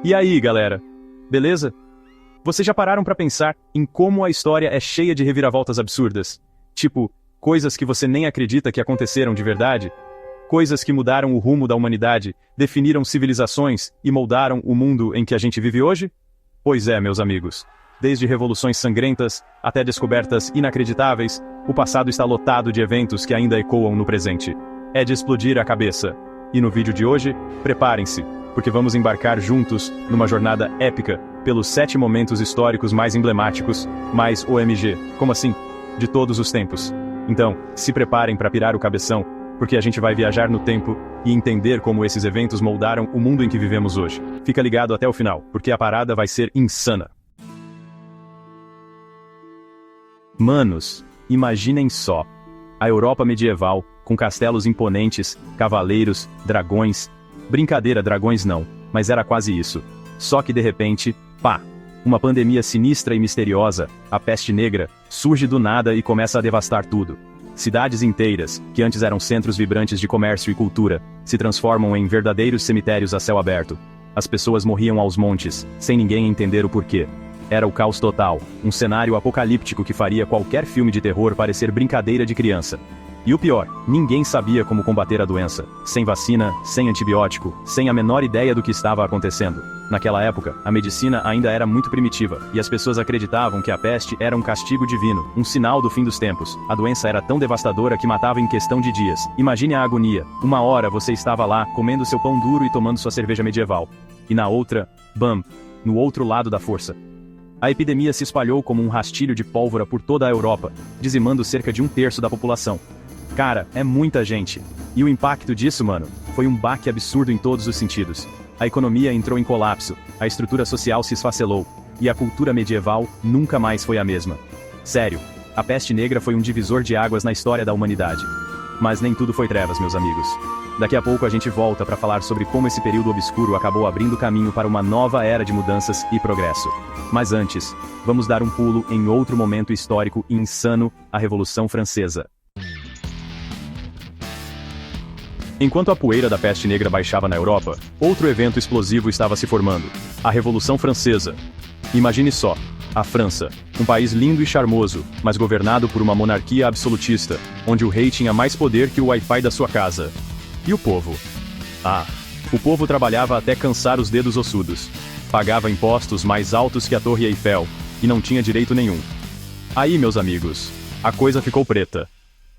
E aí, galera? Beleza? Vocês já pararam pra pensar em como a história é cheia de reviravoltas absurdas? Tipo, coisas que você nem acredita que aconteceram de verdade? Coisas que mudaram o rumo da humanidade, definiram civilizações e moldaram o mundo em que a gente vive hoje? Pois é, meus amigos. Desde revoluções sangrentas até descobertas inacreditáveis, o passado está lotado de eventos que ainda ecoam no presente. É de explodir a cabeça. E no vídeo de hoje, preparem-se, porque vamos embarcar juntos numa jornada épica pelos 7 momentos históricos mais emblemáticos, mais OMG, como assim? De todos os tempos. Então, se preparem para pirar o cabeção, porque a gente vai viajar no tempo e entender como esses eventos moldaram o mundo em que vivemos hoje. Fica ligado até o final, porque a parada vai ser insana. Manos, imaginem só. A Europa medieval, com castelos imponentes, cavaleiros, dragões. Brincadeira, dragões não, mas era quase isso. Só que de repente, pá! Uma pandemia sinistra e misteriosa, a peste negra, surge do nada e começa a devastar tudo. Cidades inteiras, que antes eram centros vibrantes de comércio e cultura, se transformam em verdadeiros cemitérios a céu aberto. As pessoas morriam aos montes, sem ninguém entender o porquê. Era o caos total, um cenário apocalíptico que faria qualquer filme de terror parecer brincadeira de criança. E o pior, ninguém sabia como combater a doença. Sem vacina, sem antibiótico, sem a menor ideia do que estava acontecendo. Naquela época, a medicina ainda era muito primitiva, e as pessoas acreditavam que a peste era um castigo divino, um sinal do fim dos tempos. A doença era tão devastadora que matava em questão de dias. Imagine a agonia. Uma hora você estava lá, comendo seu pão duro e tomando sua cerveja medieval. E na outra, bam, no outro lado da força. A epidemia se espalhou como um rastilho de pólvora por toda a Europa, dizimando cerca de 1/3 da população. Cara, é muita gente. E o impacto disso, mano, foi um baque absurdo em todos os sentidos. A economia entrou em colapso, a estrutura social se esfacelou, e a cultura medieval nunca mais foi a mesma. Sério, a peste negra foi um divisor de águas na história da humanidade. Mas nem tudo foi trevas, meus amigos. Daqui a pouco a gente volta para falar sobre como esse período obscuro acabou abrindo caminho para uma nova era de mudanças e progresso. Mas antes, vamos dar um pulo em outro momento histórico insano, a Revolução Francesa. Enquanto a poeira da peste negra baixava na Europa, outro evento explosivo estava se formando: a Revolução Francesa. Imagine só, a França, um país lindo e charmoso, mas governado por uma monarquia absolutista, onde o rei tinha mais poder que o Wi-Fi da sua casa. E o povo? Ah, o povo trabalhava até cansar os dedos ossudos. Pagava impostos mais altos que a Torre Eiffel, e não tinha direito nenhum. Aí, meus amigos, a coisa ficou preta.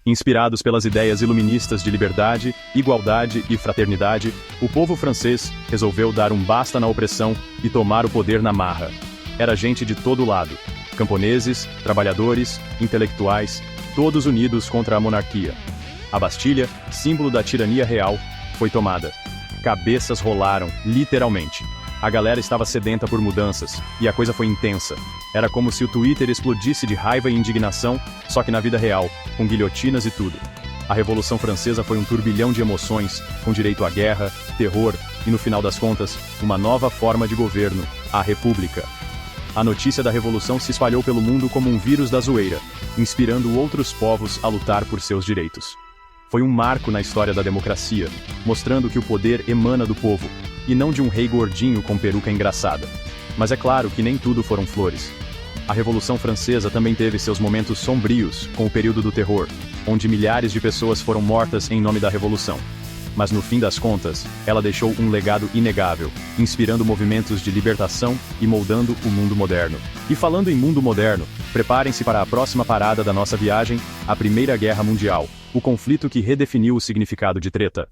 Inspirados pelas ideias iluministas de liberdade, igualdade e fraternidade, o povo francês resolveu dar um basta na opressão e tomar o poder na marra. Era gente de todo lado: camponeses, trabalhadores, intelectuais, todos unidos contra a monarquia. A Bastilha, símbolo da tirania real, foi tomada. Cabeças rolaram, literalmente. A galera estava sedenta por mudanças, e a coisa foi intensa. Era como se o Twitter explodisse de raiva e indignação, só que na vida real, com guilhotinas e tudo. A Revolução Francesa foi um turbilhão de emoções, com direito à guerra, terror e, no final das contas, uma nova forma de governo, a República. A notícia da Revolução se espalhou pelo mundo como um vírus da zoeira, inspirando outros povos a lutar por seus direitos. Foi um marco na história da democracia, mostrando que o poder emana do povo, e não de um rei gordinho com peruca engraçada. Mas é claro que nem tudo foram flores. A Revolução Francesa também teve seus momentos sombrios, com o período do terror, onde milhares de pessoas foram mortas em nome da Revolução. Mas no fim das contas, ela deixou um legado inegável, inspirando movimentos de libertação e moldando o mundo moderno. E falando em mundo moderno, preparem-se para a próxima parada da nossa viagem, a Primeira Guerra Mundial, o conflito que redefiniu o significado de treta.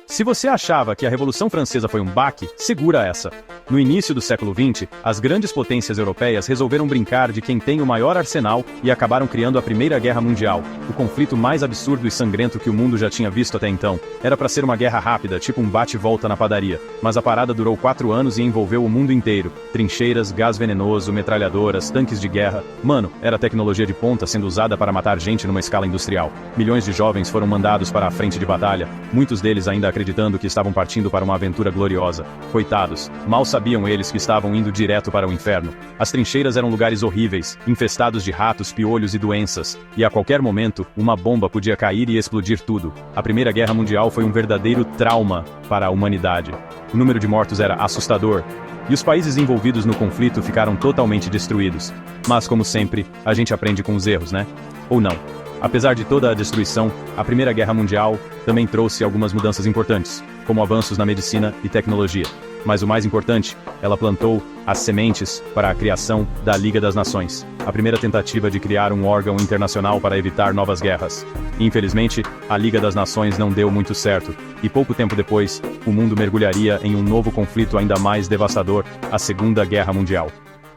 Se você achava que a Revolução Francesa foi um baque, segura essa. No início do século XX, as grandes potências europeias resolveram brincar de quem tem o maior arsenal e acabaram criando a Primeira Guerra Mundial, o conflito mais absurdo e sangrento que o mundo já tinha visto até então. Era pra ser uma guerra rápida, tipo um bate-volta na padaria, mas a parada durou 4 anos e envolveu o mundo inteiro. Trincheiras, gás venenoso, metralhadoras, tanques de guerra. Mano, era tecnologia de ponta sendo usada para matar gente numa escala industrial. Milhões de jovens foram mandados para a frente de batalha, muitos deles ainda acreditando que estavam partindo para uma aventura gloriosa. Coitados, mal sabiam sabiam eles que estavam indo direto para o inferno. As trincheiras eram lugares horríveis, infestados de ratos, piolhos e doenças, e a qualquer momento, uma bomba podia cair e explodir tudo. A Primeira Guerra Mundial foi um verdadeiro trauma para a humanidade. O número de mortos era assustador, e os países envolvidos no conflito ficaram totalmente destruídos. Mas, como sempre, a gente aprende com os erros, né? Ou não. Apesar de toda a destruição, a Primeira Guerra Mundial também trouxe algumas mudanças importantes, como avanços na medicina e tecnologia. Mas o mais importante, ela plantou as sementes para a criação da Liga das Nações, a primeira tentativa de criar um órgão internacional para evitar novas guerras. Infelizmente, a Liga das Nações não deu muito certo, e pouco tempo depois, o mundo mergulharia em um novo conflito ainda mais devastador, a Segunda Guerra Mundial.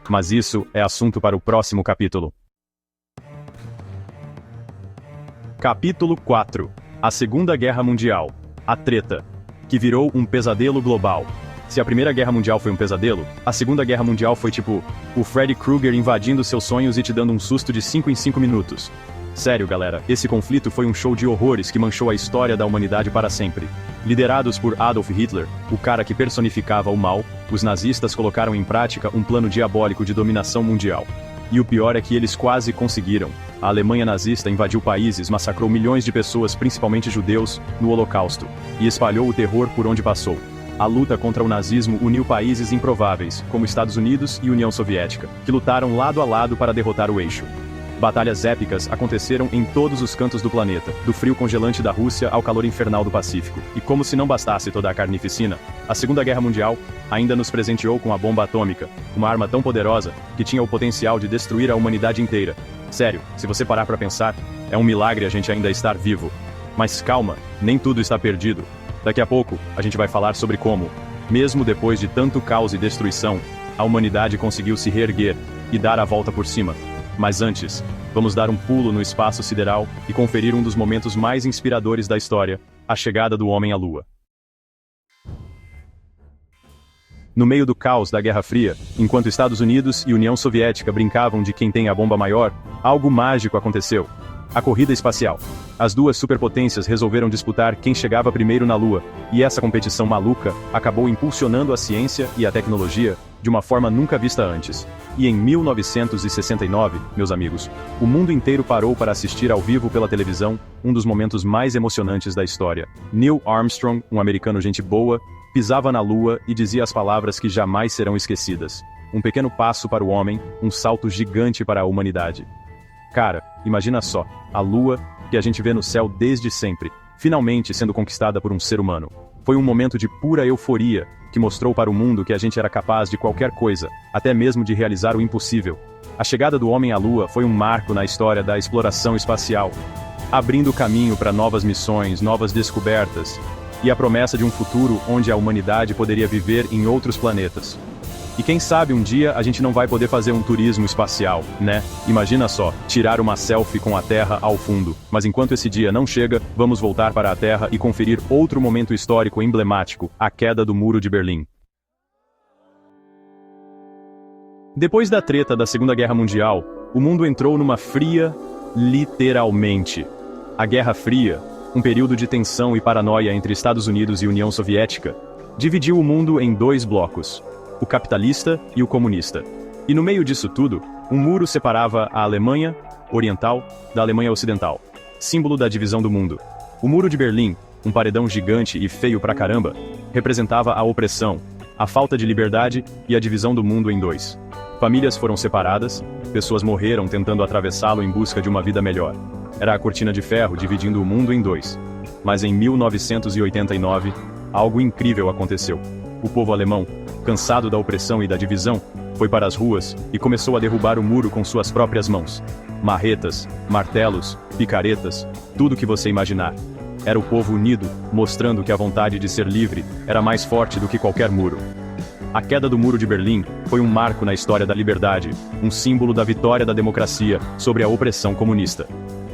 Mas isso é assunto para o próximo capítulo. Capítulo 4. A Segunda Guerra Mundial. A treta, que virou um pesadelo global. Se a Primeira Guerra Mundial foi um pesadelo, a Segunda Guerra Mundial foi tipo o Freddy Krueger invadindo seus sonhos e te dando um susto de 5 em 5 minutos. Sério, galera, esse conflito foi um show de horrores que manchou a história da humanidade para sempre. Liderados por Adolf Hitler, o cara que personificava o mal, os nazistas colocaram em prática um plano diabólico de dominação mundial. E o pior é que eles quase conseguiram. A Alemanha nazista invadiu países, massacrou milhões de pessoas, principalmente judeus, no Holocausto, e espalhou o terror por onde passou. A luta contra o nazismo uniu países improváveis, como Estados Unidos e União Soviética, que lutaram lado a lado para derrotar o eixo. Batalhas épicas aconteceram em todos os cantos do planeta, do frio congelante da Rússia ao calor infernal do Pacífico. E como se não bastasse toda a carnificina, a Segunda Guerra Mundial ainda nos presenteou com a bomba atômica, uma arma tão poderosa que tinha o potencial de destruir a humanidade inteira. Sério, se você parar para pensar, é um milagre a gente ainda estar vivo. Mas calma, nem tudo está perdido. Daqui a pouco, a gente vai falar sobre como, mesmo depois de tanto caos e destruição, a humanidade conseguiu se reerguer e dar a volta por cima. Mas antes, vamos dar um pulo no espaço sideral e conferir um dos momentos mais inspiradores da história, a chegada do homem à Lua. No meio do caos da Guerra Fria, enquanto Estados Unidos e União Soviética brincavam de quem tem a bomba maior, algo mágico aconteceu. A corrida espacial. As duas superpotências resolveram disputar quem chegava primeiro na Lua, e essa competição maluca acabou impulsionando a ciência e a tecnologia de uma forma nunca vista antes. E em 1969, meus amigos, o mundo inteiro parou para assistir ao vivo pela televisão um dos momentos mais emocionantes da história. Neil Armstrong, um americano gente boa, pisava na Lua e dizia as palavras que jamais serão esquecidas. Um pequeno passo para o homem, um salto gigante para a humanidade. Cara, imagina só, a Lua, que a gente vê no céu desde sempre, finalmente sendo conquistada por um ser humano. Foi um momento de pura euforia, que mostrou para o mundo que a gente era capaz de qualquer coisa, até mesmo de realizar o impossível. A chegada do homem à Lua foi um marco na história da exploração espacial, abrindo caminho para novas missões, novas descobertas, e a promessa de um futuro onde a humanidade poderia viver em outros planetas. E quem sabe um dia a gente não vai poder fazer um turismo espacial, né? Imagina só, tirar uma selfie com a Terra ao fundo. Mas enquanto esse dia não chega, vamos voltar para a Terra e conferir outro momento histórico emblemático, a queda do Muro de Berlim. Depois da treta da Segunda Guerra Mundial, o mundo entrou numa fria, literalmente. A Guerra Fria, um período de tensão e paranoia entre Estados Unidos e União Soviética, dividiu o mundo em dois blocos: o capitalista e o comunista. E no meio disso tudo, um muro separava a Alemanha Oriental da Alemanha Ocidental, símbolo da divisão do mundo. O Muro de Berlim, um paredão gigante e feio pra caramba, representava a opressão, a falta de liberdade e a divisão do mundo em dois. Famílias foram separadas, pessoas morreram tentando atravessá-lo em busca de uma vida melhor. Era a cortina de ferro dividindo o mundo em dois. Mas em 1989, algo incrível aconteceu. O povo alemão, cansado da opressão e da divisão, foi para as ruas e começou a derrubar o muro com suas próprias mãos. Marretas, martelos, picaretas, tudo que você imaginar. Era o povo unido, mostrando que a vontade de ser livre era mais forte do que qualquer muro. A queda do Muro de Berlim foi um marco na história da liberdade, um símbolo da vitória da democracia sobre a opressão comunista.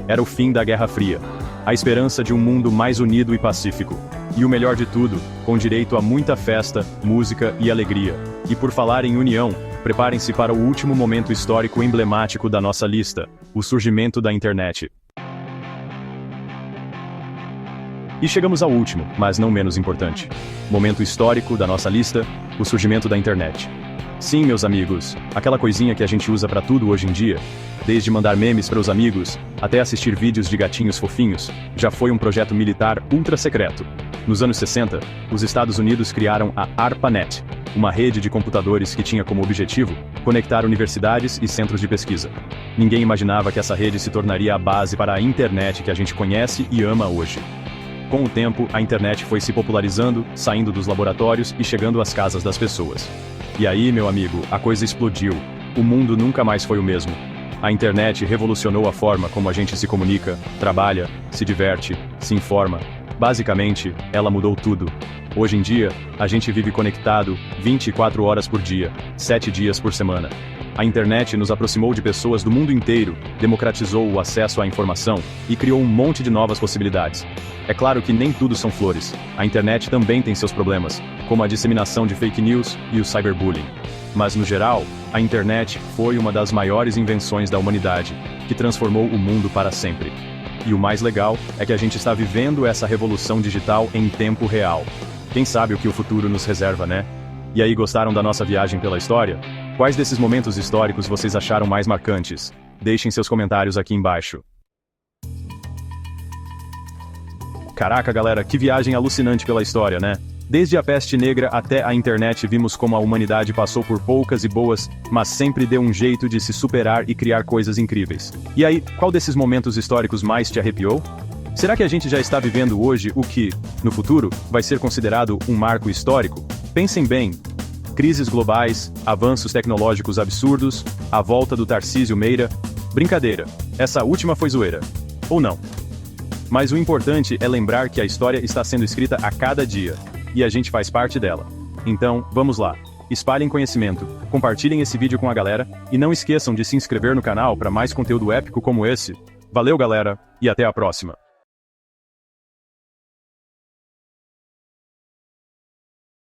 Era o fim da Guerra Fria, a esperança de um mundo mais unido e pacífico. E o melhor de tudo, com direito a muita festa, música e alegria. E por falar em união, preparem-se para o último momento histórico emblemático da nossa lista, o surgimento da internet. E chegamos ao último, mas não menos importante. Momento histórico da nossa lista, o surgimento da internet. Sim, meus amigos, aquela coisinha que a gente usa pra tudo hoje em dia, desde mandar memes para os amigos, até assistir vídeos de gatinhos fofinhos, já foi um projeto militar ultra secreto. Nos anos 60, os Estados Unidos criaram a ARPANET, uma rede de computadores que tinha como objetivo conectar universidades e centros de pesquisa. Ninguém imaginava que essa rede se tornaria a base para a internet que a gente conhece e ama hoje. Com o tempo, a internet foi se popularizando, saindo dos laboratórios e chegando às casas das pessoas. E aí, meu amigo, a coisa explodiu. O mundo nunca mais foi o mesmo. A internet revolucionou a forma como a gente se comunica, trabalha, se diverte, se informa. Basicamente, ela mudou tudo. Hoje em dia, a gente vive conectado 24 horas por dia, 7 dias por semana. A internet nos aproximou de pessoas do mundo inteiro, democratizou o acesso à informação e criou um monte de novas possibilidades. É claro que nem tudo são flores. A internet também tem seus problemas, como a disseminação de fake news e o cyberbullying. Mas no geral, a internet foi uma das maiores invenções da humanidade, que transformou o mundo para sempre. E o mais legal é que a gente está vivendo essa revolução digital em tempo real. Quem sabe o que o futuro nos reserva, né? E aí, gostaram da nossa viagem pela história? Quais desses momentos históricos vocês acharam mais marcantes? Deixem seus comentários aqui embaixo. Caraca, galera, que viagem alucinante pela história, né? Desde a peste negra até a internet vimos como a humanidade passou por poucas e boas, mas sempre deu um jeito de se superar e criar coisas incríveis. E aí, qual desses momentos históricos mais te arrepiou? Será que a gente já está vivendo hoje o que, no futuro, vai ser considerado um marco histórico? Pensem bem. Crises globais, avanços tecnológicos absurdos, a volta do Tarcísio Meira. Brincadeira, essa última foi zoeira. Ou não? Mas o importante é lembrar que a história está sendo escrita a cada dia. E a gente faz parte dela. Então, vamos lá. Espalhem conhecimento, compartilhem esse vídeo com a galera, e não esqueçam de se inscrever no canal para mais conteúdo épico como esse. Valeu, galera, e até a próxima!